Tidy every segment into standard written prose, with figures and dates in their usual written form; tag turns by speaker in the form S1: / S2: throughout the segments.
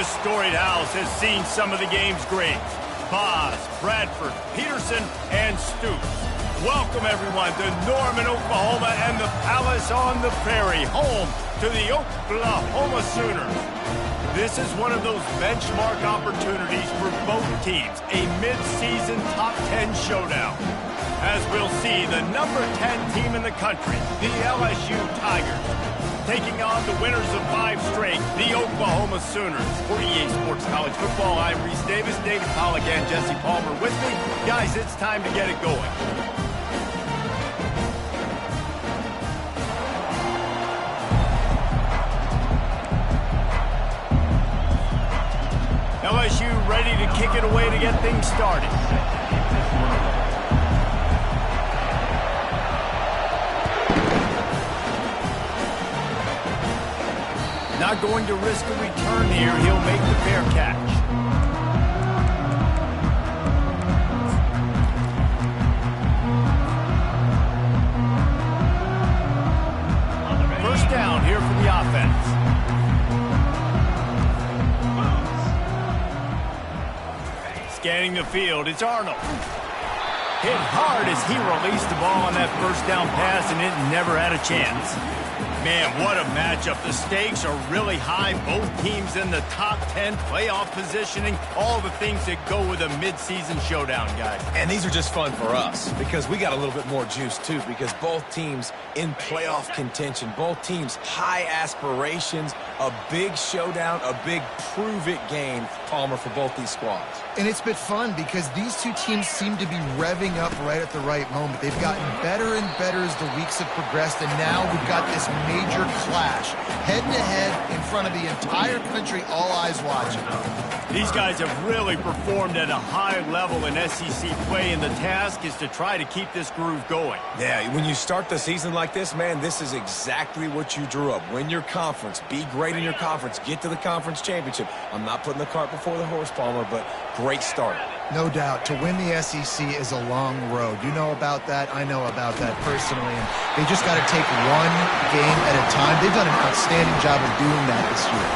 S1: This storied house has seen some of the game's greats. Boz, Bradford, Peterson, and Stoops. Welcome, everyone, to Norman, Oklahoma, and the Palace on the Prairie, home to the Oklahoma Sooners. This is one of those benchmark opportunities for both teams, a mid-season top 10 showdown. As we'll see, the number 10 team in the country, the LSU Tigers, taking on the winners of 5 straight, the Oklahoma Sooners. For EA Sports College Football, I'm Reese Davis, David Pollack, and Jesse Palmer with me. Guys, it's time to get it going. LSU ready to kick it away to get things started. Not going to risk a return here. He'll make the fair catch. First down here for the offense. Scanning the field, it's Arnold. Hit hard as he released the ball on that first down pass, and it never had a chance. Man, what a matchup. The stakes are really high. Both teams in the top 10 playoff positioning. All the things that go with a midseason showdown, guys.
S2: And these are just fun for us because we got a little bit more juice, too, because both teams in playoff contention, both teams high aspirations, a big showdown, a big prove-it game, Palmer, for both these squads.
S3: And it's been fun because these two teams seem to be revving up right at the right moment. They've gotten better and better as the weeks have progressed, and now we've got this major clash, head-to-head in front of the entire country, all eyes watching.
S1: These guys have really performed at a high level in SEC play, and the task is to try to keep this groove going.
S2: Yeah, when you start the season like this, man, this is exactly what you drew up. Win your conference, be great in your conference, get to the conference championship. I'm not putting the cart before the horse, Palmer, but great start.
S3: No doubt. To win the SEC is a long road. You know about that. I know about that personally. And they just got to take one game at a time. They've done an outstanding job of doing that this year.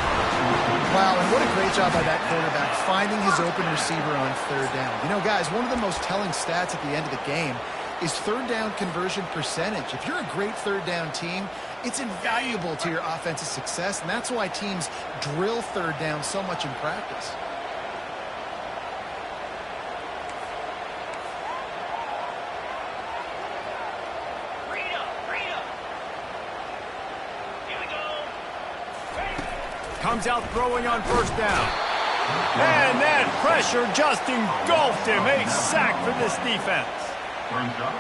S3: Wow, and what a great job by that quarterback, finding his open receiver on third down. You know, guys, one of the most telling stats at the end of the game is third down conversion percentage. If you're a great third down team, it's invaluable to your offensive success, and that's why teams drill third down so much in practice.
S1: Comes out throwing on first down. And that pressure just engulfed him. A sack for this defense.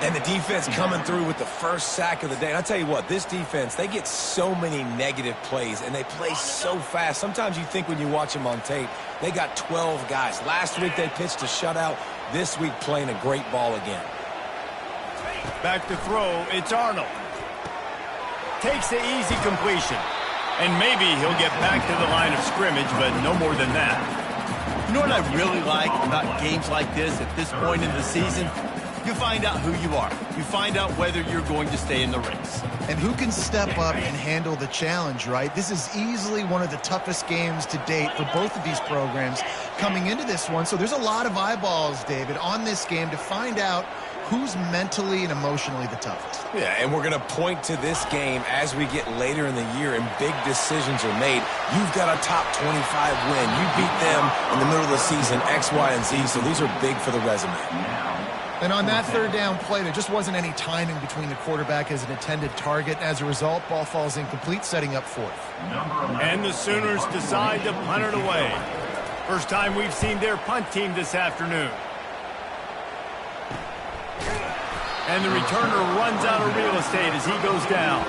S2: And the defense coming through with the first sack of the day. And I'll tell you what, this defense, they get so many negative plays, and they play so fast. Sometimes you think when you watch them on tape, they got 12 guys. Last week they pitched a shutout. This week playing a great ball again.
S1: Back to throw, it's Arnold. Takes the easy completion. And maybe he'll get back to the line of scrimmage, but no more than that. You know what I really like about games like this at this point in the season? You find out who you are. You find out whether you're going to stay in the race.
S3: And who can step up and handle the challenge, right? This is easily one of the toughest games to date for both of these programs coming into this one. So there's a lot of eyeballs, David, on this game to find out who's mentally and emotionally the toughest.
S2: Yeah, and we're going to point to this game as we get later in the year and big decisions are made. You've got a top 25 win. You beat them in the middle of the season, X, Y, and Z, so these are big for the resume.
S3: And on that third down play, there just wasn't any timing between the quarterback as an intended target. As a result, ball falls incomplete, setting up fourth.
S1: And the Sooners decide to punt it away. First time we've seen their punt team this afternoon. And the returner runs out of real estate as he goes down.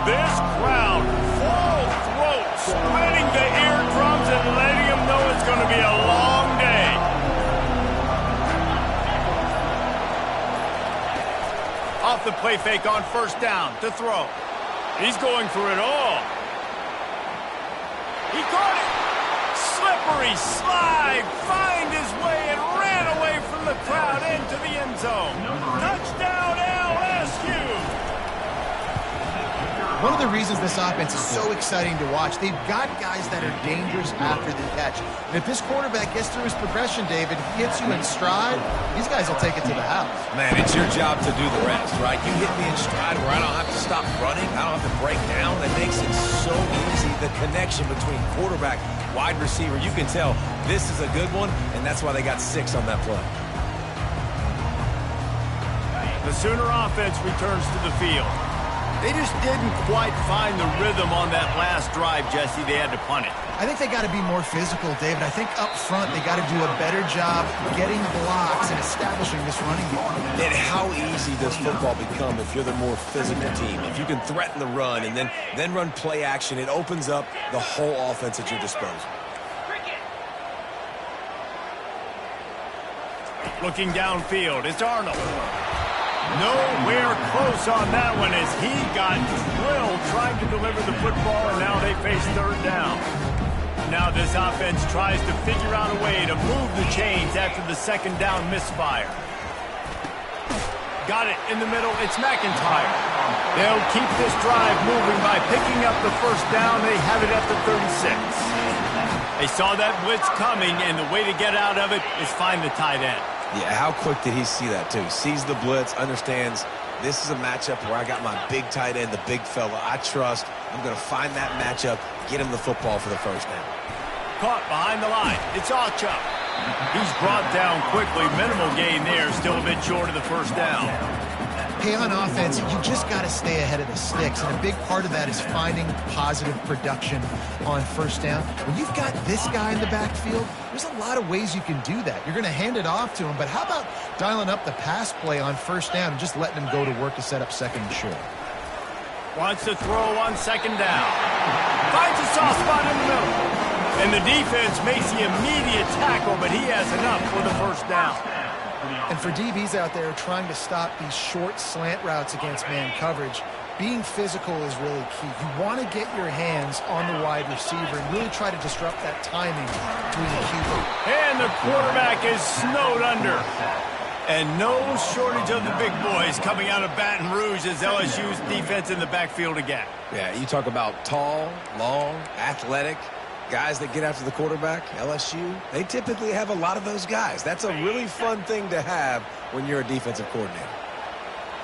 S1: This crowd, full throat, splitting the eardrums and letting them know it's going to be a long day. Off the play fake on first down to throw. He's going for it all. He caught it. Slippery slide, find his way, and ran away the crowd into the end zone. Touchdown, LSU!
S3: One of the reasons this offense is so exciting to watch, they've got guys that are dangerous after the catch. And if this quarterback gets through his progression, David, he hits you in stride, these guys will take it to the house.
S2: Man, it's your job to do the rest, right? You hit me in stride where I don't have to stop running. I don't have to break down. It makes it so easy. The connection between quarterback, wide receiver, you can tell this is a good one, and that's why they got 6 on that play.
S1: The Sooner offense returns to the field. They just didn't quite find the rhythm on that last drive, Jesse. They had to punt it.
S3: I think they got to be more physical, David. I think up front they got to do a better job getting blocks and establishing this running game.
S2: And how easy does football become if you're the more physical team? If you can threaten the run and then run play action, it opens up the whole offense at your disposal.
S1: Looking downfield, it's Arnold. Nowhere close on that one as he got drilled trying to deliver the football, and now they face third down. Now this offense tries to figure out a way to move the chains after the second down misfire. Got it in the middle. It's McIntyre. They'll keep this drive moving by picking up the first down. They have it at the 36. They saw that blitz coming, and the way to get out of it is find the tight end.
S2: Yeah, how quick did he see that, too? Sees the blitz, understands this is a matchup where I got my big tight end, the big fella I trust. I'm going to find that matchup, get him the football for the first down.
S1: Caught behind the line. It's Ocha. He's brought down quickly. Minimal gain there, still a bit short of the first down.
S3: Hey, on offense, you just got to stay ahead of the sticks, and a big part of that is finding positive production on first down. When you've got this guy in the backfield, there's a lot of ways you can do that. You're going to hand it off to him, but how about dialing up the pass play on first down and just letting him go to work to set up second and short?
S1: Wants to throw on second down. Finds a soft spot in the middle. And the defense makes the immediate tackle, but he has enough for the first down.
S3: And for DBs out there trying to stop these short slant routes against man coverage, being physical is really key. You want to get your hands on the wide receiver and really try to disrupt that timing between the QB.
S1: And the quarterback is snowed under. And no shortage of the big boys coming out of Baton Rouge as LSU's defense in the backfield again.
S2: Yeah, you talk about tall, long, athletic guys that get after the quarterback, LSU, they typically have a lot of those guys. That's a really fun thing to have when you're a defensive coordinator.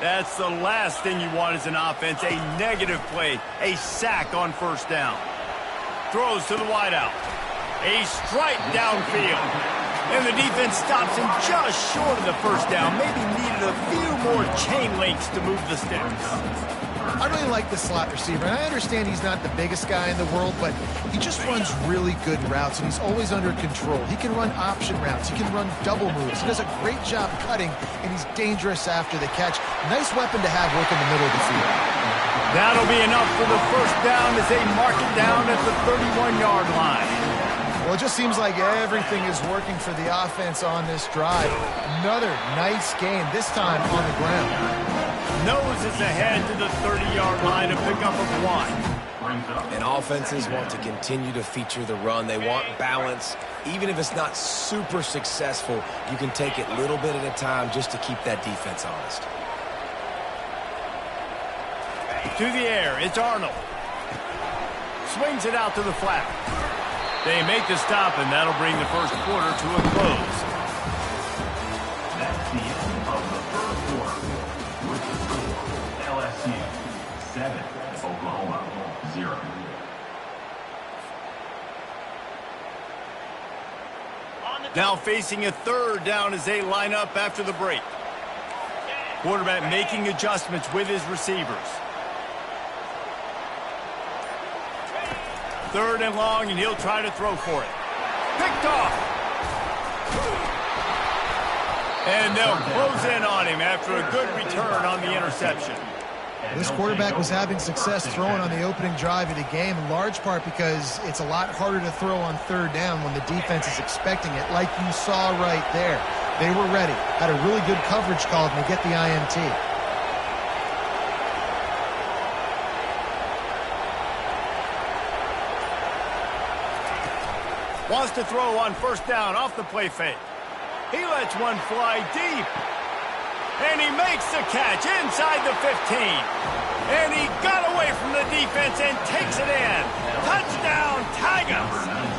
S1: That's the last thing you want as an offense, a negative play, a sack on first down. Throws to the wideout. A strike downfield. And the defense stops him just short of the first down. Maybe needed a few more chain links to move the sticks.
S3: I really like the slot receiver, and I understand he's not the biggest guy in the world, but he just runs really good routes, and he's always under control. He can run option routes. He can run double moves. He does a great job cutting, and he's dangerous after the catch. Nice weapon to have working the middle of the field.
S1: That'll be enough for the first down as they mark it down at the 31-yard line.
S3: Well, it just seems like everything is working for the offense on this drive. Another nice gain, this time on the ground.
S1: Noses ahead to the 30-yard line, a pickup of 1.
S2: And offenses want to continue to feature the run. They want balance. Even if it's not super successful, you can take it little bit at a time just to keep that defense honest.
S1: To the air, it's Arnold. Swings it out to the flat. They make the stop, and that'll bring the first quarter to a close.
S4: That's the end of the first quarter. With the score, LSU 7, Oklahoma 0.
S1: Now facing a third down as they line up after the break. Quarterback making adjustments with his receivers. Third and long, and he'll try to throw for it. Picked off. And they'll close in on him after a good return on the interception.
S3: This quarterback was having success throwing on the opening drive of the game, in large part because it's a lot harder to throw on third down when the defense is expecting it, like you saw right there. They were ready, had a really good coverage call, and they get the INT.
S1: Wants to throw on first down off the play fake. He lets one fly deep. And he makes the catch inside the 15. And he got away from the defense and takes it in. Touchdown, Tigers!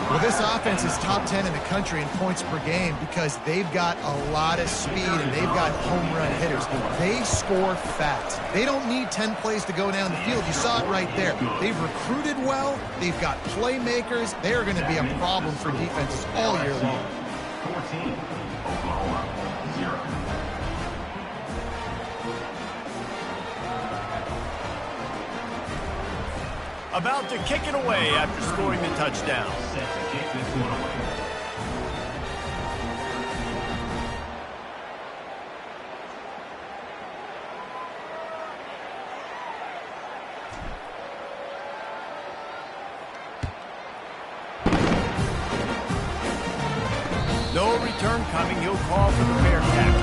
S3: Well, this offense is top 10 in the country in points per game because they've got a lot of speed and they've got home run hitters. They score fast. They don't need 10 plays to go down the field. You saw it right there. They've recruited well. They've got playmakers. They are going to be a problem for defenses all year long.
S4: 14, Oklahoma, 0.
S1: About to kick it away after scoring the touchdown.
S4: Set to kick this one away.
S1: No return coming. He'll call for the fair catch.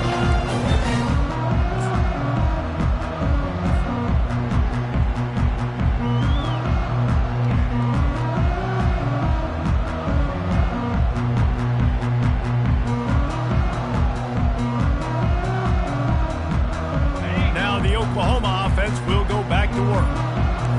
S1: Oklahoma offense will go back to work.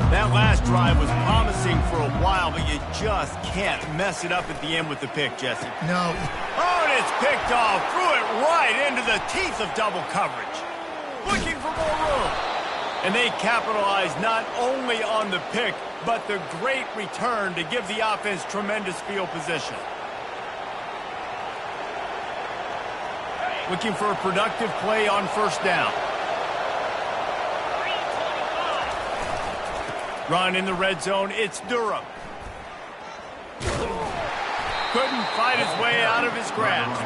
S1: That last drive was promising for a while, but you just can't mess it up at the end with the pick, Jesse.
S3: No.
S1: Oh, and it's picked off. Threw it right into the teeth of double coverage. Looking for more room. And they capitalized not only on the pick, but the great return to give the offense tremendous field position. Looking for a productive play on first down. Run in the red zone, it's Durham. Couldn't fight his way out of his grasp.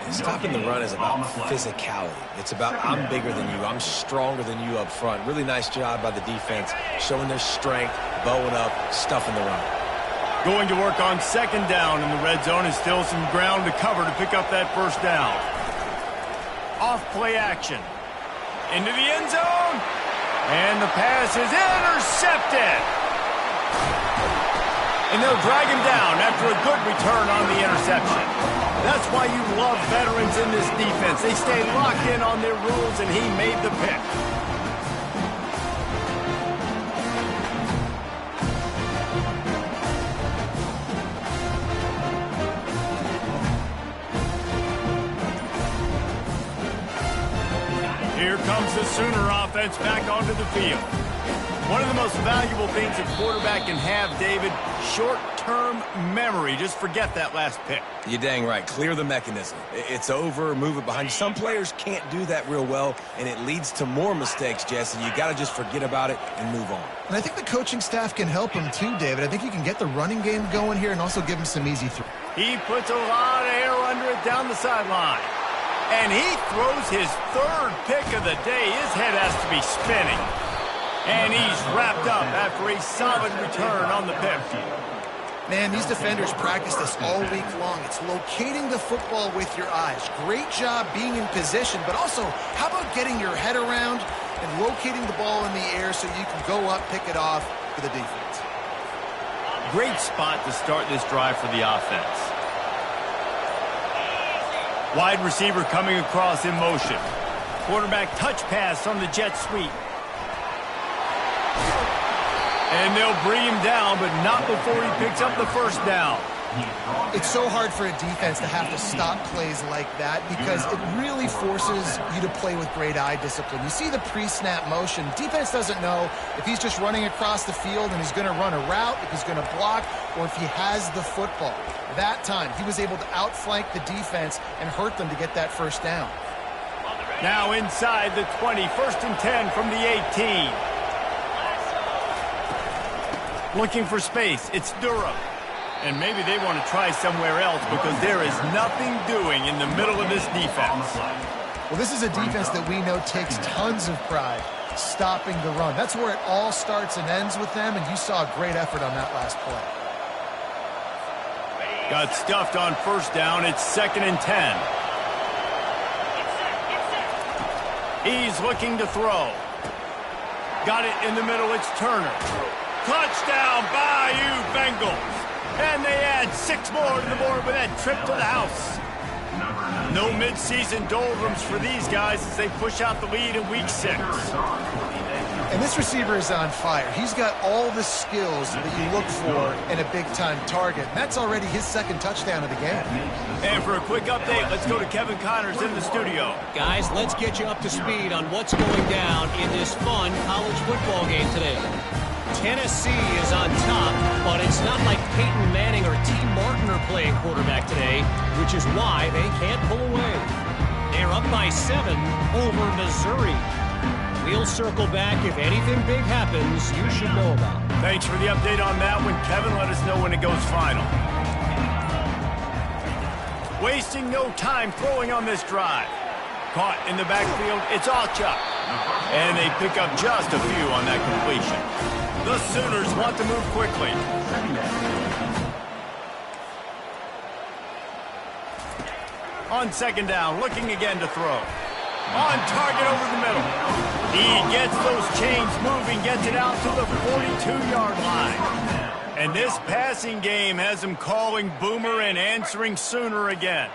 S2: And stopping the run is about physicality. It's about I'm bigger than you, I'm stronger than you up front. Really nice job by the defense, showing their strength, bowing up, stuffing the run.
S1: Going to work on second down in the red zone is still some ground to cover to pick up that first down. Off play action. Into the end zone. And the pass is intercepted. And they'll drag him down after a good return on the interception. That's why you love veterans in this defense. They stay locked in on their rules, and he made the pick. Here comes the Sooner offense back onto the field. One of the most valuable things a quarterback can have, David, short-term memory. Just forget that last pick.
S2: You're dang right. Clear the mechanism. It's over, move it behind you. Some players can't do that real well, and it leads to more mistakes, Jesse. You got to just forget about it and move on.
S3: And I think the coaching staff can help him too, David. I think you can get the running game going here and also give him some easy throws.
S1: He puts a lot of air under it down the sideline. And he throws his third pick of the day. His head has to be spinning. And he's wrapped up after a solid return on the pick.
S3: Man, these defenders practice this all week long. It's locating the football with your eyes. Great job being in position, but also, how about getting your head around and locating the ball in the air so you can go up, pick it off for the defense.
S1: Great spot to start this drive for the offense. Wide receiver coming across in motion. Quarterback touch pass on the jet sweep. And they'll bring him down, but not before he picks up the first down.
S3: It's so hard for a defense to have to stop plays like that because it really forces you to play with great eye discipline. You see the pre-snap motion. Defense doesn't know if he's just running across the field and he's going to run a route, if he's going to block, or if he has the football. That time, he was able to outflank the defense and hurt them to get that first down.
S1: Now inside the 20, 1st and 10 from the 18. Looking for space, it's Durham. And maybe they want to try somewhere else because there is nothing doing in the middle of this defense.
S3: Well, this is a defense that we know takes tons of pride stopping the run. That's where it all starts and ends with them, and you saw a great effort on that last play.
S1: Got stuffed on first down. It's 2nd and 10. He's looking to throw. Got it in the middle. It's Turner. Touchdown, Bayou Bengals. And they add 6 more to the board with that trip to the house. No mid-season doldrums for these guys as they push out the lead in week 6.
S3: And this receiver is on fire. He's got all the skills that you look for in a big-time target. And that's already his 2nd touchdown of the game.
S1: And for a quick update, let's go to Kevin Connors in the studio.
S5: Guys, let's get you up to speed on what's going down in this fun college football game today. Tennessee is on top, but it's not like Peyton Manning or T. Martin are playing quarterback today, which is why they can't pull away. They're up by 7 over Missouri. We'll circle back if anything big happens you should know about.
S1: Thanks for the update on that one, Kevin. Let us know when it goes final. Wasting no time throwing on this drive. Caught in the backfield, it's Alchuk. And they pick up just a few on that completion. The Sooners want to move quickly. On 2nd down, looking again to throw. On target over the middle. He gets those chains moving, gets it out to the 42-yard line. And this passing game has him calling Boomer and answering Sooner again.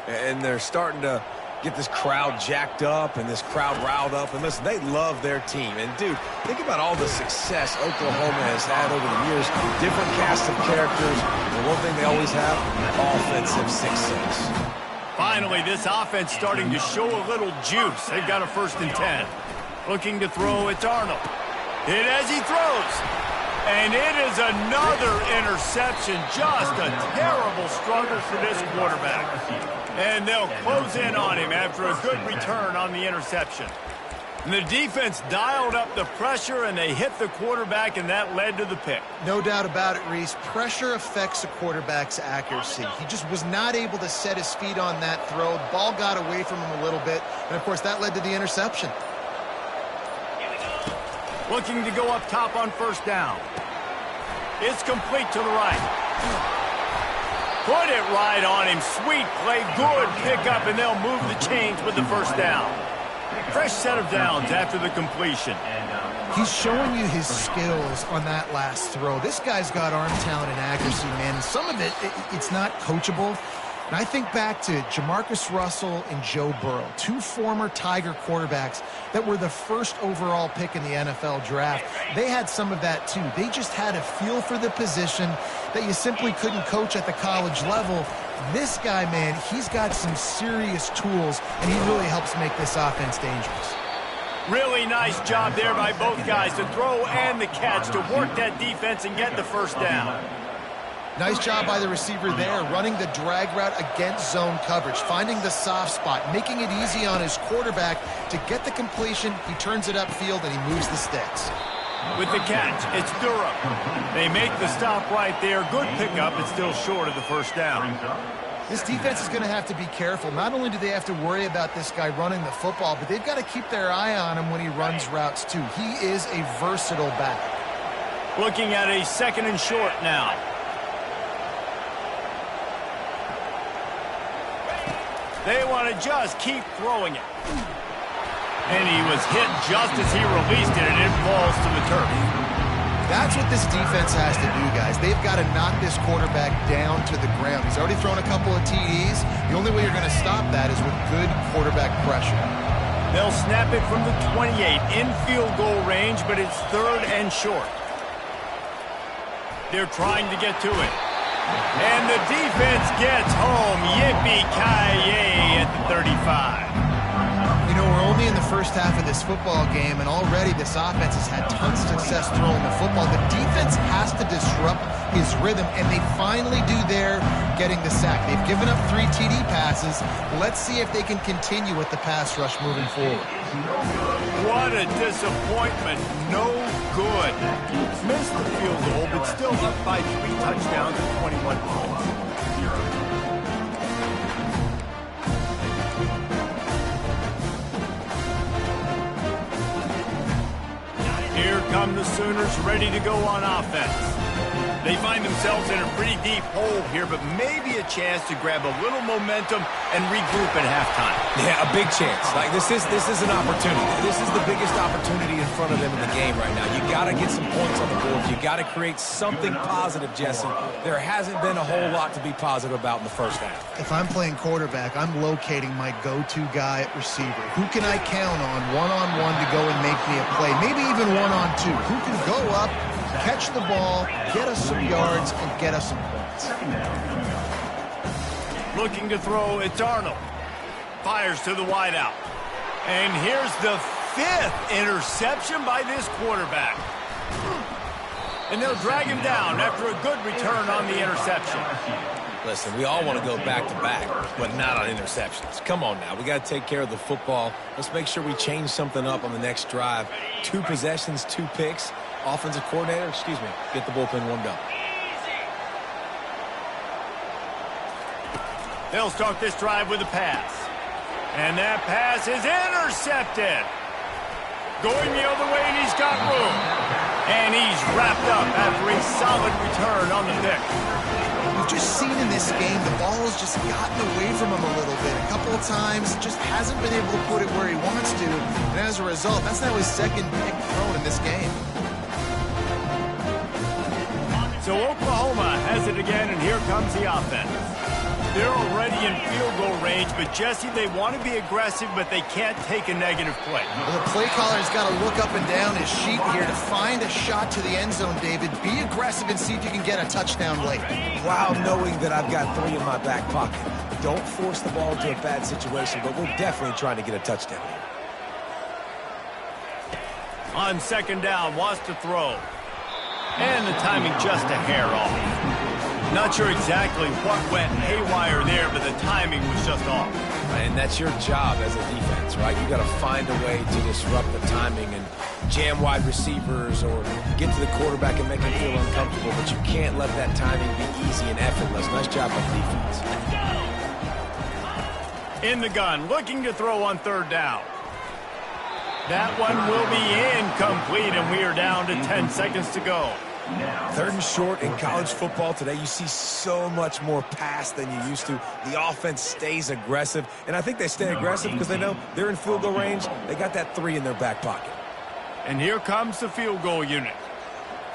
S2: And they're starting to get this crowd jacked up and this crowd riled up. And listen, they love their team. And, dude, think about all the success Oklahoma has had over the years. Different cast of characters. And one thing they always have, offensive success.
S1: Finally, this offense starting to show a little juice. They've got a 1st and 10. Looking to throw, it's Arnold. Hit as he throws. And it is another interception. Just a terrible struggle for this quarterback. And they'll close in on him after a good return on the interception. And the defense dialed up the pressure, and they hit the quarterback, and that led to the pick.
S3: No doubt about it, Reese. Pressure affects a quarterback's accuracy. He just was not able to set his feet on that throw. The ball got away from him a little bit, and, of course, that led to the interception.
S1: Looking to go up top on 1st down. It's complete to the right. Put it right on him. Sweet play. Good pickup, and they'll move the chains with the 1st down. Fresh set of downs after the completion.
S3: He's showing you his skills on that last throw. This guy's got arm talent and accuracy, man. And some of it's not coachable. And I think back to Jamarcus Russell and Joe Burrow, 2 former Tiger quarterbacks that were the 1st overall pick in the NFL draft. They had some of that, too. They just had a feel for the position that you simply couldn't coach at the college level. This guy, man, he's got some serious tools, and he really helps make this offense dangerous.
S1: Really nice job there by both guys, the throw and the catch, to work that defense and get the 1st down.
S3: Nice job by the receiver there, running the drag route against zone coverage, finding the soft spot, making it easy on his quarterback to get the completion. He turns it upfield, and he moves the sticks.
S1: With the catch, it's Durham. They make the stop right there. Good pickup. It's still short of the 1st down.
S3: This defense is going to have to be careful. Not only do they have to worry about this guy running the football, but they've got to keep their eye on him when he runs routes, too. He is a versatile back.
S1: Looking at a 2nd and short now. They want to just keep throwing it. And he was hit just as he released it, and it falls to the turf.
S3: That's what this defense has to do, guys. They've got to knock this quarterback down to the ground. He's already thrown a couple of TDs. The only way you're going to stop that is with good quarterback pressure.
S1: They'll snap it from the 28 in field goal range, but it's 3rd and short. They're trying to get to it. And the defense gets home. Yippee-ki-yay at the 35.
S3: You know, we're only in the 1st half of this football game, and already this offense has had tons of success throwing the football. The defense has to disrupt his rhythm, and they finally do there, getting the sack. They've given up 3 TD passes. Let's see if they can continue with the pass rush moving forward.
S1: What a disappointment. No good. Missed the field goal, but still up by 3 touchdowns and 21 points. Here come the Sooners, ready to go on offense. They find themselves in a pretty deep hole here, but maybe a chance to grab a little momentum and regroup at halftime.
S2: Yeah, a big chance. Like this is an opportunity. This is the biggest opportunity in front of them in the game right now. You got to get some points on the board. You got to create something positive, Jesse. There hasn't been a whole lot to be positive about in the first half.
S3: If I'm playing quarterback, I'm locating my go-to guy at receiver. Who can I count on one-on-one to go and make me a play? Maybe even one-on-two. Who can go up, catch the ball, get us some yards, and get us some points.
S1: Looking to throw, it's Arnold. Fires to the wideout. And here's the 5th interception by this quarterback. And they'll drag him down after a good return on the interception.
S2: Listen, we all want to go back-to-back, but not on interceptions. Come on now. We got to take care of the football. Let's make sure we change something up on the next drive. 2 possessions, 2 picks. Offensive coordinator, get the bullpen warmed up.
S1: They'll start this drive with a pass. And that pass is intercepted. Going the other way, and he's got room. And he's wrapped up after a solid return on the pick.
S3: We've just seen in this game the ball has just gotten away from him a little bit. A couple of times, just hasn't been able to put it where he wants to. And as a result, that's now his 2nd pick thrown in this game.
S1: So Oklahoma has it again, and here comes the offense. They're already in field goal range, but Jesse, they want to be aggressive, but they can't take a negative play.
S3: Well, the play caller's got to look up and down his sheet here to find a shot to the end zone, David. Be aggressive and see if you can get a touchdown late.
S2: While knowing that I've got 3 in my back pocket. Don't force the ball into a bad situation, but we're definitely trying to get a touchdown here.
S1: On 2nd down, wants to throw. And the timing just a hair off. Not sure exactly what went haywire there, but the timing was just off.
S2: And that's your job as a defense, right? You got to find a way to disrupt the timing and jam wide receivers or get to the quarterback and make him feel uncomfortable, but you can't let that timing be easy and effortless. Nice job by the defense.
S1: In the gun, looking to throw on 3rd down. That one will be incomplete, and we are down to 10 seconds to go.
S2: 3rd and short in college football today. You see so much more pass than you used to. The offense stays aggressive, and I think they stay aggressive because they know they're in field goal range. They got that 3 in their back pocket.
S1: And here comes the field goal unit.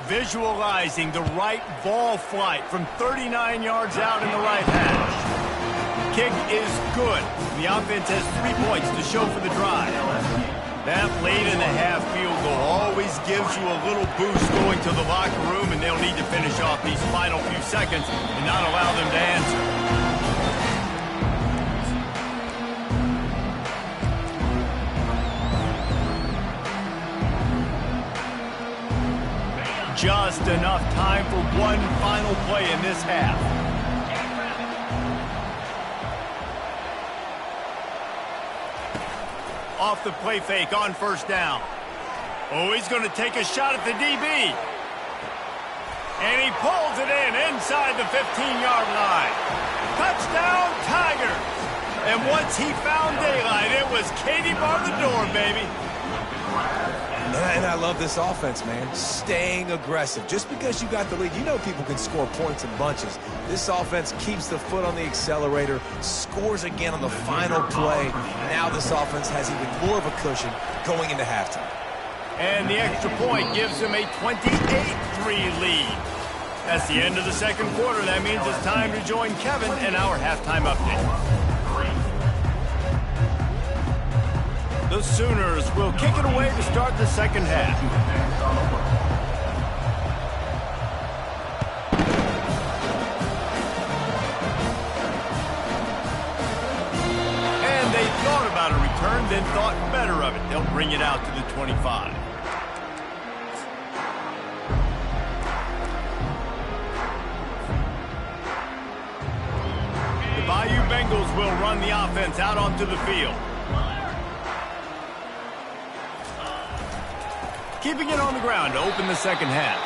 S1: Visualizing the right ball flight from 39 yards out in the right hash. Kick is good. The offense has 3 points to show for the drive. That late-in-the-half field goal always gives you a little boost going to the locker room, and they'll need to finish off these final few seconds and not allow them to answer. Just enough time for one final play in this half. Off the play fake on 1st down. Oh, he's going to take a shot at the DB. And he pulls it in inside the 15-yard line. Touchdown, Tigers. And once he found daylight, it was Katie bar the door, baby.
S2: And I love this offense, man. Staying aggressive. Just because you got the lead, you know people can score points in bunches. This offense keeps the foot on the accelerator, scores again on the final play. Now this offense has even more of a cushion going into halftime.
S1: And the extra point gives him a 28-3 lead. That's the end of the 2nd quarter. That means it's time to join Kevin and our halftime update. The Sooners will kick it away to start the 2nd half. And they thought about a return, then thought better of it. They'll bring it out to the 25. The Bayou Bengals will run the offense out onto the field. Keeping it on the ground to open the 2nd half.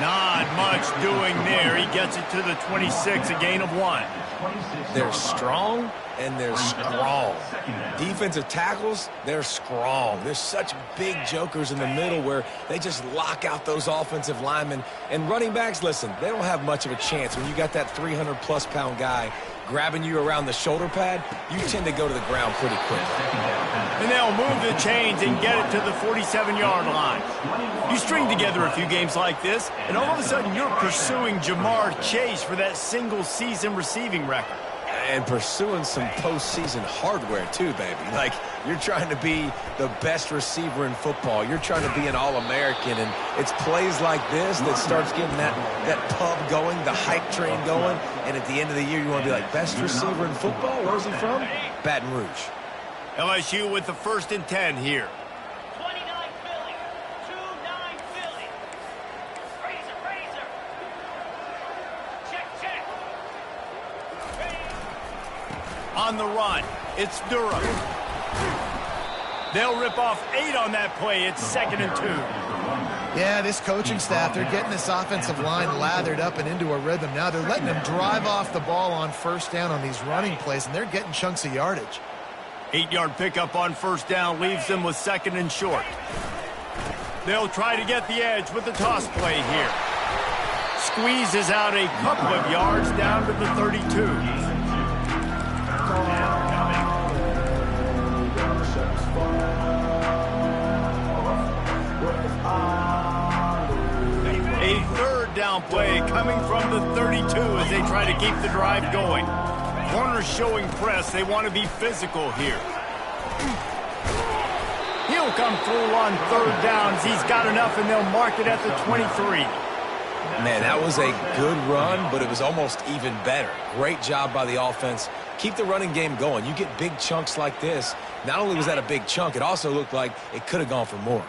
S1: Not much doing there. He gets it to the 26, a gain of 1.
S2: They're strong and they're strong. Defensive tackles, they're strong. There's such big jokers in the middle where they just lock out those offensive linemen. And running backs, listen, they don't have much of a chance. When you got that 300-plus pound guy grabbing you around the shoulder pad, you tend to go to the ground pretty quickly.
S1: And they'll move the chains and get it to the 47-yard line. You string together a few games like this, and all of a sudden you're pursuing Jamar Chase for that single-season receiving record.
S2: And pursuing some postseason hardware, too, baby. Like, you're trying to be the best receiver in football. You're trying to be an All-American, and it's plays like this that starts getting that pub going, the hype train going, and at the end of the year, you want to be like, best receiver in football? Where's he from? Baton Rouge.
S1: LSU with the 1st and 10 here.
S6: 29 Philly. 2-9 Philly. Razor. Check.
S1: On the run, it's Durham. They'll rip off 8 on that play. It's 2nd and 2.
S3: Yeah, this coaching staff, they're getting this offensive line lathered up and into a rhythm. Now they're letting them drive off the ball on 1st down on these running plays, and they're getting chunks of yardage.
S1: 8-yard pickup on 1st down leaves them with 2nd and short. They'll try to get the edge with the toss play here. Squeezes out a couple of yards down to the 32. A 3rd down play coming from the 32 as they try to keep the drive going. Corners showing press. They want to be physical here. He'll come through on 3rd downs. He's got enough, and they'll mark it at the 23.
S2: Man, that was a good run, but it was almost even better. Great job by the offense. Keep the running game going. You get big chunks like this. Not only was that a big chunk, it also looked like it could have gone for more.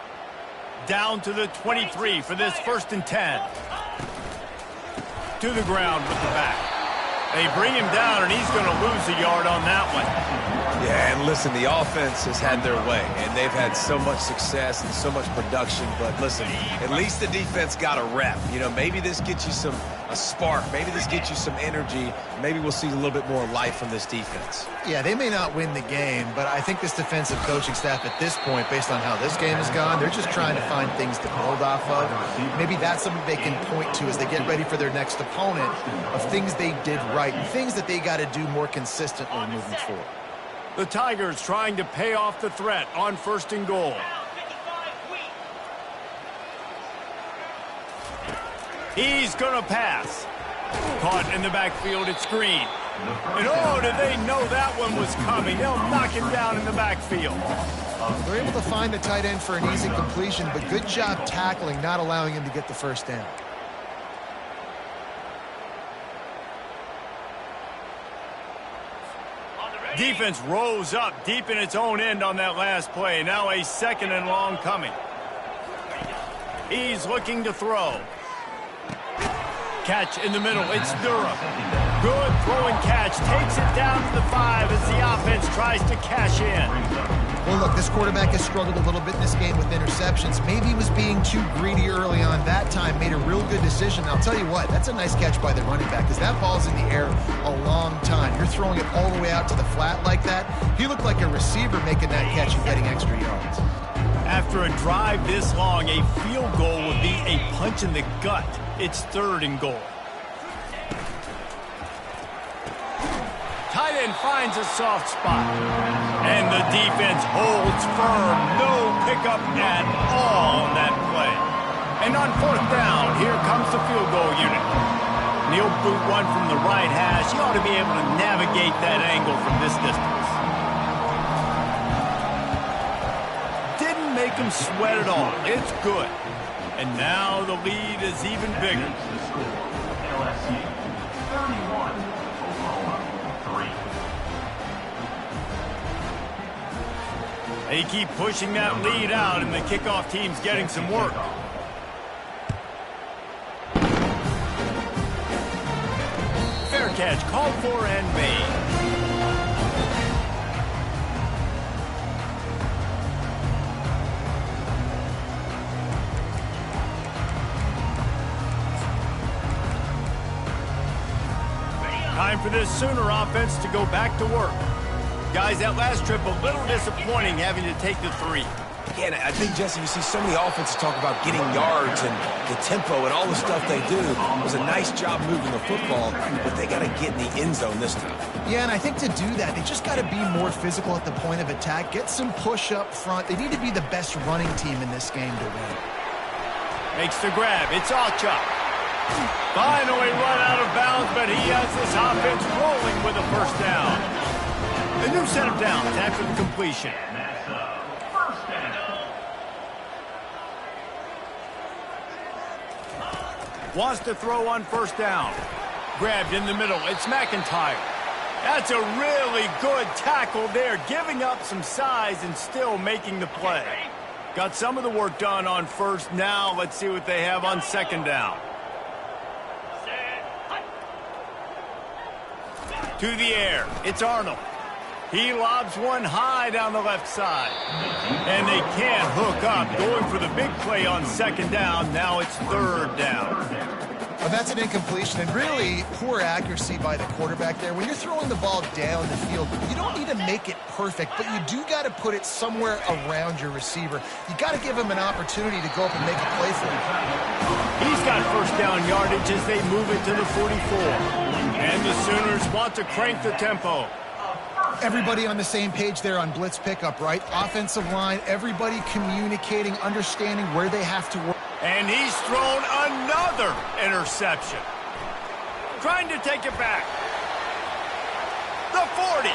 S1: Down to the 23 for this 1st and 10. To the ground with the back. They bring him down, and he's going to lose a yard on that one.
S2: Yeah, and listen, the offense has had their way, and they've had so much success and so much production. But listen, at least the defense got a rep. You know, maybe this gets you a spark. Maybe this gets you some energy. Maybe we'll see a little bit more life from this defense.
S3: Yeah, they may not win the game, but I think this defensive coaching staff at this point, based on how this game has gone, they're just trying to find things to build off of. Maybe that's something they can point to as they get ready for their next opponent of things they did right and things that they got to do more consistently moving forward.
S1: The Tigers trying to pay off the threat on 1st and goal. He's going to pass. Caught in the backfield at screen. And oh, did they know that one was coming? They'll knock him down in the backfield.
S3: They're able to find the tight end for an easy completion, but good job tackling, not allowing him to get the 1st down.
S1: Defense rose up deep in its own end on that last play. Now a 2nd and long coming. He's looking to throw. Catch in the middle. It's Durham. Good throwing catch. Takes it down to the 5 as the offense tries to cash in.
S3: Well, look, this quarterback has struggled a little bit in this game with interceptions. Maybe he was being too greedy early on. That time made a real good decision. I'll tell you what, that's a nice catch by the running back because that ball's in the air a long time. You're throwing it all the way out to the flat like that. He looked like a receiver making that catch and getting extra yards.
S1: After a drive this long, a field goal would be a punch in the gut. It's 3rd and goal. Tight end finds a soft spot. And the defense holds firm. No pickup at all on that play. And on 4th down, here comes the field goal unit. He'll boot one from the right hash. He ought to be able to navigate that angle from this distance. Didn't make him sweat at all. It's good. And now the lead is even bigger.
S4: LSU 31, Oklahoma 3.
S1: They keep pushing that lead out, and the kickoff team's getting some work. Fair catch called for and made. Time for this Sooner offense to go back to work. Guys, that last trip a little disappointing having to take the 3.
S2: Again, I think, Jesse, you see so many offenses talk about getting yards and the tempo and all the stuff they do. It was a nice job moving the football, but they got to get in the end zone this time.
S3: Yeah, and I think to do that, they just got to be more physical at the point of attack, get some push up front. They need to be the best running team in this game to win.
S1: Makes the grab. It's Alchuk. Finally run out of bounds, but he has this offense rolling with a first down. A new set of downs after the completion. Wants to throw on first down. Grabbed in the middle. It's McIntyre. That's a really good tackle there, giving up some size and still making the play. Got some of the work done on first. Now let's see what they have on second down. To the air. It's Arnold. He lobs one high down the left side. And they can't hook up. Going for the big play on second down. Now it's third down.
S3: Well, that's an incompletion, and really poor accuracy by the quarterback there. When you're throwing the ball down the field, you don't need to make it perfect, but you do got to put it somewhere around your receiver. You got to give him an opportunity to go up and make a play for him.
S1: He's got first down yardage as they move it to the 44. And the Sooners want to crank the tempo.
S3: Everybody on the same page there on blitz pickup, right? Offensive line, everybody communicating, understanding where they have to work.
S1: And he's thrown another interception. Trying to take it back. The 40.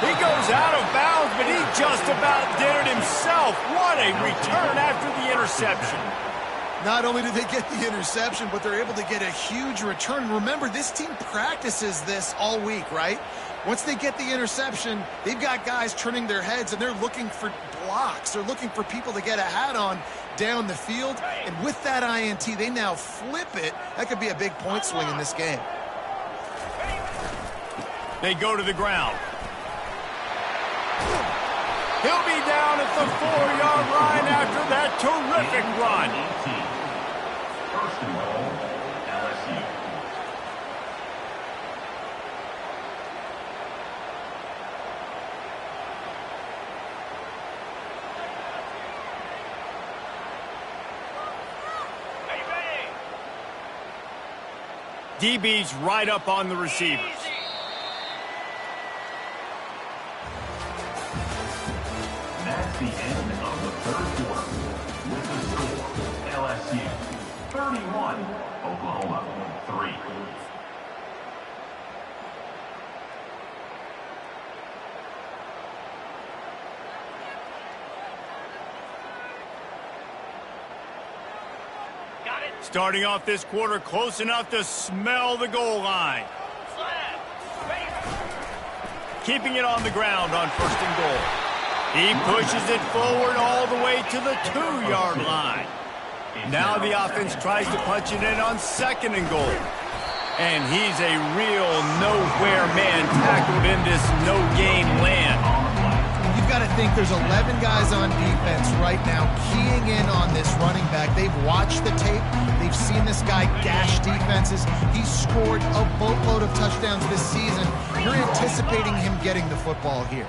S1: He goes out of bounds, but he just about did it himself. What a return after the interception.
S3: Not only did they get the interception, but they're able to get a huge return. Remember, this team practices this all week, right? Once they get the interception, they've got guys turning their heads, and they're looking for blocks. They're looking for people to get a hat on down the field. And with that INT, they now flip it. That could be a big point swing in this game.
S1: They go to the ground. He'll be down at the 4-yard line after that terrific run.
S4: First and goal, LSU.
S1: DB's right up on the receivers.
S4: That's the end of the third quarter. With the score, LSU 31, Oklahoma 3.
S1: Starting off this quarter close enough to smell the goal line. Keeping it on the ground on first and goal. He pushes it forward all the way to the 2-yard line. Now the offense tries to punch it in on second and goal. And he's a real nowhere man tackled in this no-gain land.
S3: You've got to think there's 11 guys on defense right now keying in on this running back. They've watched the tape. They've seen this guy gash defenses. He's scored a boatload of touchdowns this season. You're anticipating him getting the football here.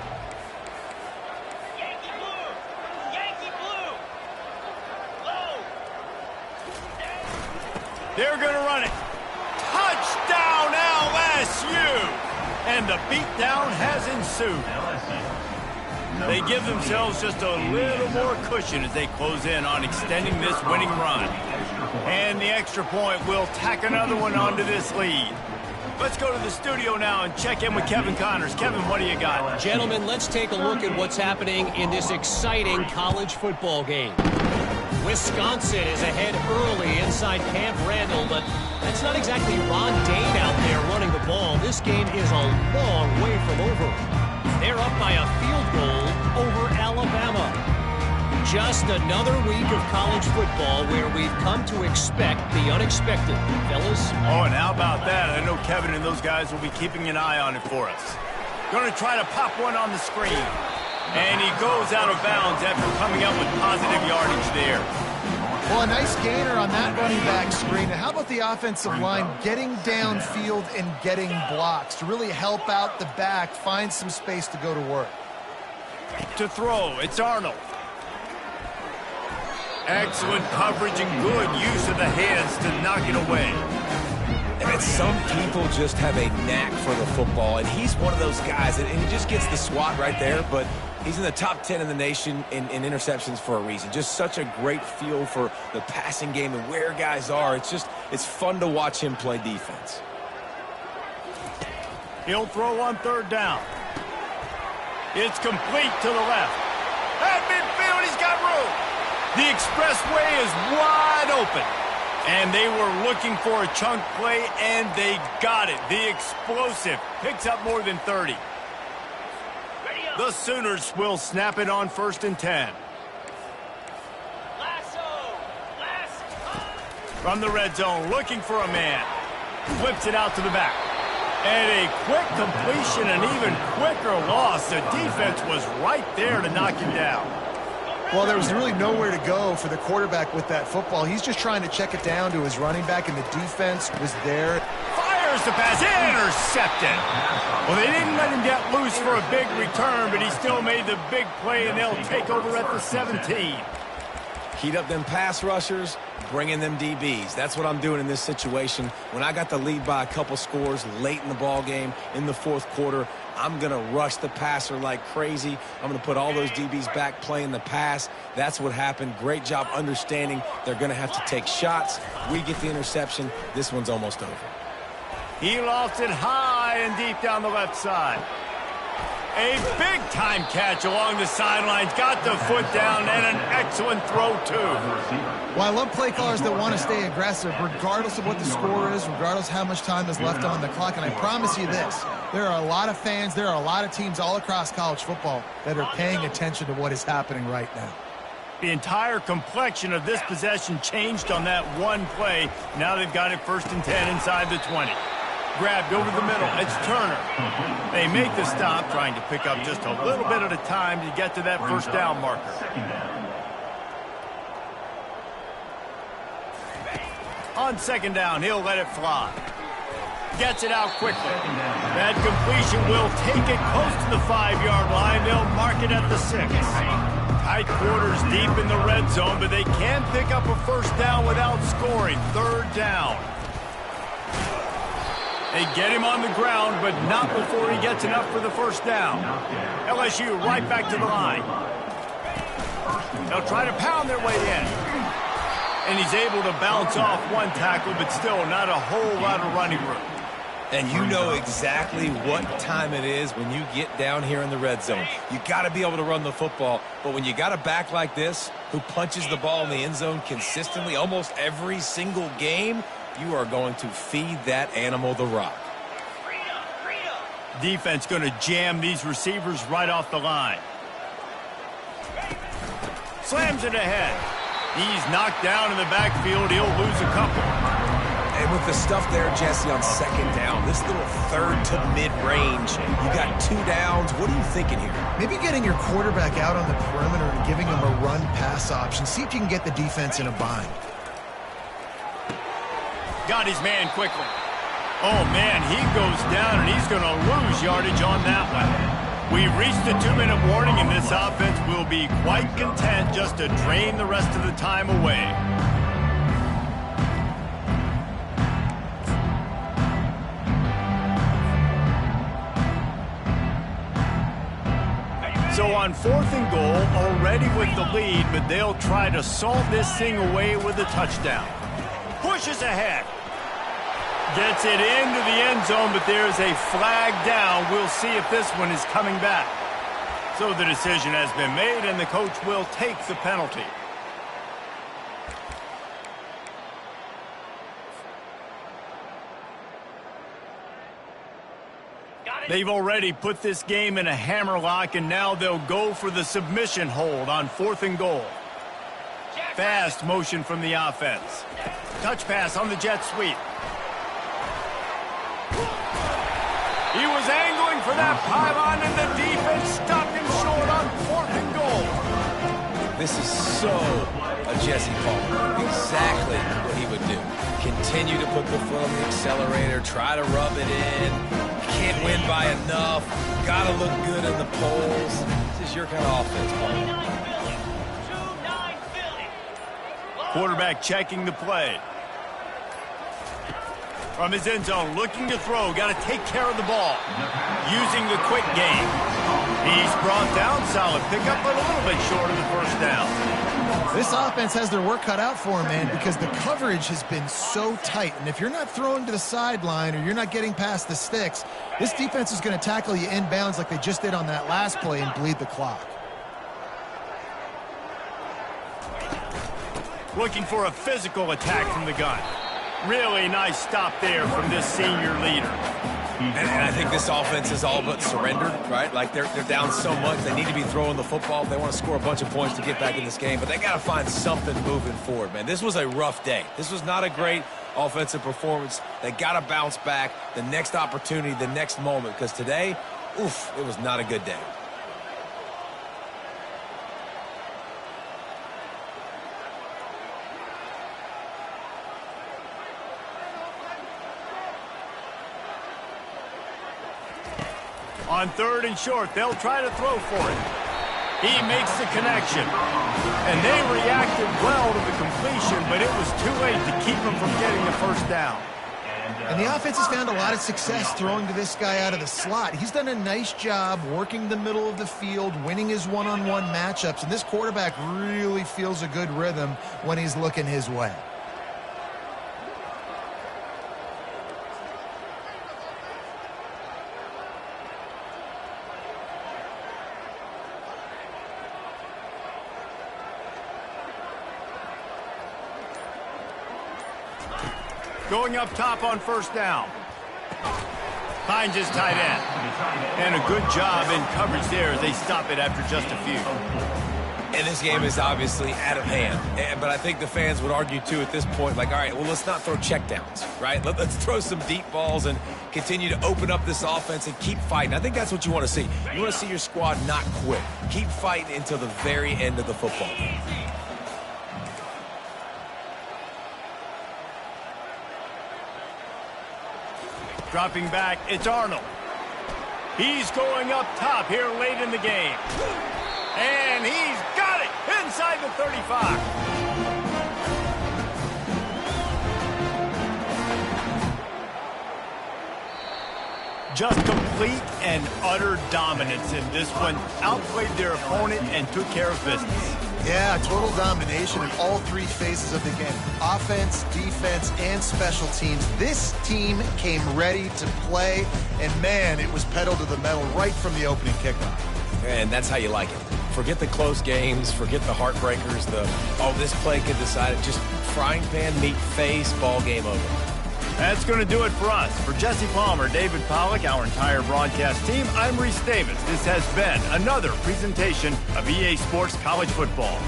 S6: Yankee blue! Yankee blue! Low!
S1: They're going to run it. Touchdown LSU! And the beatdown has ensued. They give themselves just a little more cushion as they close in on extending this winning run. And the extra point will tack another one onto this lead. Let's go to the studio now and check in with Kevin Connors. Kevin, what do you got?
S5: Gentlemen, let's take a look at what's happening in this exciting college football game. Wisconsin is ahead early inside Camp Randall, but that's not exactly Ron Dane out there running the ball. This game is a long way from over. They're up by a field goal over Alabama. Just another week of college football where we've come to expect the unexpected, fellas.
S1: Oh, and how about that? I know Kevin and those guys will be keeping an eye on it for us. Going to try to pop one on the screen. And he goes out of bounds after coming up with positive yardage there.
S3: Well, a nice gainer on that running back screen. And how about the offensive line getting downfield and getting blocks to really help out the back, find some space to go to work?
S1: To throw, it's Arnold. Excellent coverage and good use of the hands to knock it away.
S2: And some people just have a knack for the football, and he's one of those guys, and he just gets the swat right there, but he's in the top 10 in the nation in interceptions for a reason. Just such a great feel for the passing game and where guys are. It's fun to watch him play defense.
S1: He'll throw on third down. It's complete to the left. At midfield, he's got room. The expressway is wide open. And they were looking for a chunk play, and they got it. The explosive picks up more than 30. The Sooners will snap it on 1st and 10. From the red zone, looking for a man. Flips it out to the back. And a quick completion, an even quicker loss. The defense was right there to knock him down.
S3: Well, there was really nowhere to go for the quarterback with that football. He's just trying to check it down to his running back, and the defense was there.
S1: Fires the pass, intercepted. Well, they didn't let him get loose for a big return, but he still made the big play, and they'll take over at the 17.
S2: Heat up them pass rushers, bring in them DBs. That's what I'm doing in this situation. When I got the lead by a couple scores late in the ball game, in the fourth quarter, I'm going to rush the passer like crazy. I'm going to put all those DBs back playing the pass. That's what happened. Great job understanding they're going to have to take shots. We get the interception. This one's almost over.
S1: He lost it high and deep down the left side. A big-time catch along the sidelines. Got the foot down and an excellent throw, too.
S3: Well, I love play callers that want to stay aggressive regardless of what the score is, regardless how much time is left on the clock. And I promise you this, there are a lot of fans, there are a lot of teams all across college football that are paying attention to what is happening right now.
S1: The entire complexion of this possession changed on that one play. Now they've got it 1st and 10 inside the 20. Grabbed over the middle. It's Turner. They make the stop, trying to pick up just a little bit at a time to get to that 1st down marker. On 2nd down, he'll let it fly. Gets it out quickly. That completion will take it close to the 5-yard line. They'll mark it at the 6. Tight quarters deep in the red zone, but they can pick up a 1st down without scoring. 3rd down. They get him on the ground, but not before he gets enough for the 1st down. LSU right back to the line. They'll try to pound their way in. And he's able to bounce off one tackle, but still not a whole lot of running room.
S2: And you know exactly what time it is when you get down here in the red zone. You got to be able to run the football, but when you got a back like this who punches the ball in the end zone consistently almost every single game, you are going to feed that animal the rock.
S1: Defense going to jam these receivers right off the line. Slams it ahead. He's knocked down in the backfield. He'll lose a couple.
S2: And with the stuff there, Jesse, on 2nd down, this little 3rd to mid-range, you got 2 downs. What are you thinking here?
S3: Maybe getting your quarterback out on the perimeter and giving him a run-pass option. See if you can get the defense in a bind.
S1: Got his man quickly. Oh, man, he goes down, and he's going to lose yardage on that one. We've reached the 2-minute warning, and this offense will be quite content just to drain the rest of the time away. So on 4th and goal, already with the lead, but they'll try to salt this thing away with a touchdown. Pushes ahead. Gets it into the end zone, but there's a flag down. We'll see if this one is coming back. So the decision has been made, and the coach will take the penalty. They've already put this game in a hammerlock, and now they'll go for the submission hold on 4th and goal. Fast motion from the offense. Touch pass on the jet sweep. He was angling for that pylon, and the defense stopped him short on 4th and goal.
S2: This is so a Jesse Palmer. Exactly what he would do. Continue to put the foot on the accelerator, try to rub it in. Can't win by enough. Got to look good in the polls. This is your kind of offense, Palmer.
S6: 2-9 Philly.
S1: Quarterback checking the play. From his end zone, looking to throw. Got to take care of the ball. Using the quick game. He's brought down. Solid pickup, but a little bit short of the first down.
S3: This offense has their work cut out for him, man, because the coverage has been so tight. And if you're not throwing to the sideline or you're not getting past the sticks, this defense is going to tackle you inbounds like they just did on that last play and bleed the clock.
S1: Looking for a physical attack from the gun. Really nice stop there from this senior leader.
S2: And I think this offense is all but surrendered, right? Like they're down so much. They need to be throwing the football if they want to score a bunch of points to get back in this game. But they got to find something moving forward, man. This was a rough day. This was not a great offensive performance. They got to bounce back the next opportunity, the next moment. Because today, oof, it was not a good day.
S1: On 3rd and short, they'll try to throw for it. He makes the connection. And they reacted well to the completion, but it was too late to keep them from getting the first down.
S3: And the offense has found a lot of success throwing to this guy out of the slot. He's done a nice job working the middle of the field, winning his one-on-one matchups, and this quarterback really feels a good rhythm when he's looking his way.
S1: Going up top on first down. Finds his tight end. And a good job in coverage there as they stop it after just a few.
S2: And this game is obviously out of hand. But I think the fans would argue, too, at this point, like, all right, well, let's not throw checkdowns, right? Let's throw some deep balls and continue to open up this offense and keep fighting. I think that's what you want to see. You want to see your squad not quit. Keep fighting until the very end of the football game.
S1: Dropping back, it's Arnold. He's going up top here late in the game. And he's got it inside the 35. Just complete and utter dominance in this one. Outplayed their opponent and took care of business.
S3: Yeah, total domination in all three phases of the game. Offense, defense, and special teams. This team came ready to play, and man, it was pedal to the metal right from the opening kickoff.
S2: And that's how you like it. Forget the close games, forget the heartbreakers, this play could decide it. Just frying pan, meat face, ball game over.
S1: That's going to do it for us. For Jesse Palmer, David Pollack, our entire broadcast team, I'm Reese Davis. This has been another presentation of EA Sports College Football.